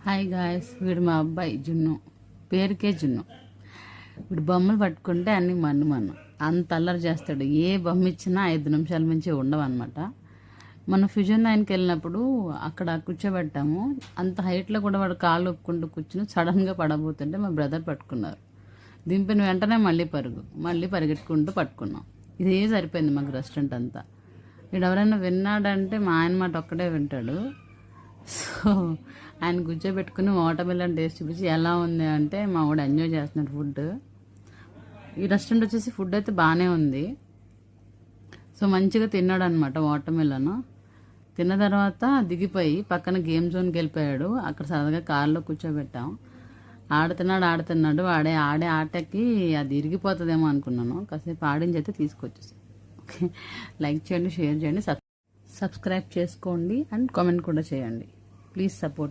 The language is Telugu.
హాయ్ గాయస్, వీడు మా అబ్బాయి జున్ను, పేరుకే జున్ను. వీడు బొమ్మలు పట్టుకుంటే అన్ని మన్ను అంత అల్లరి చేస్తాడు. ఏ బొమ్మ ఇచ్చినా 5 నిమిషాల నుంచి ఉండవన్నమాట. మనం ఫ్యూజన్ లైన్కి వెళ్ళినప్పుడు అక్కడ కూర్చోబెట్టాము. అంత హైట్లో కూడా వాడు కాళ్ళు ఒప్పుకుంటూ కూర్చుని సడన్గా పడబోతుంటే మా బ్రదర్ పట్టుకున్నారు. దింపిన వెంటనే మళ్ళీ పరిగెట్టుకుంటూ పట్టుకున్నాం. ఇదే సరిపోయింది మాకు రెస్టారెంట్ అంతా. వీడు ఎవరైనా విన్నాడంటే మా ఆయన మాట ఒక్కడే వింటాడు. సో ఆయన కూర్చోబెట్టుకుని వాటర్ మిలన్ టేస్ట్ చూపించి ఎలా ఉంది అంటే మా వాడు ఎంజాయ్ చేస్తున్నాడు ఫుడ్. ఈ రెస్టారెంట్ వచ్చేసి ఫుడ్ అయితే బాగానే ఉంది. సో మంచిగా తిన్నాడు అనమాట వాటర్ మిలన్. తిన్న తర్వాత దిగిపోయి పక్కన గేమ్ జోన్కి వెళ్ళిపోయాడు. అక్కడ సరదాగా కార్లో కూర్చోబెట్టాం. ఆడుతున్నాడు. ఆడే ఆటకి అది ఇరిగిపోతుందేమో అనుకున్నాను. కాసేపు ఆడించి అయితే తీసుకొచ్చేసి. ఓకే, లైక్ చేయండి, షేర్ చేయండి, సబ్స్క్రైబ్ చేసుకోండి అండ్ కామెంట్ కూడా చేయండి. Please support.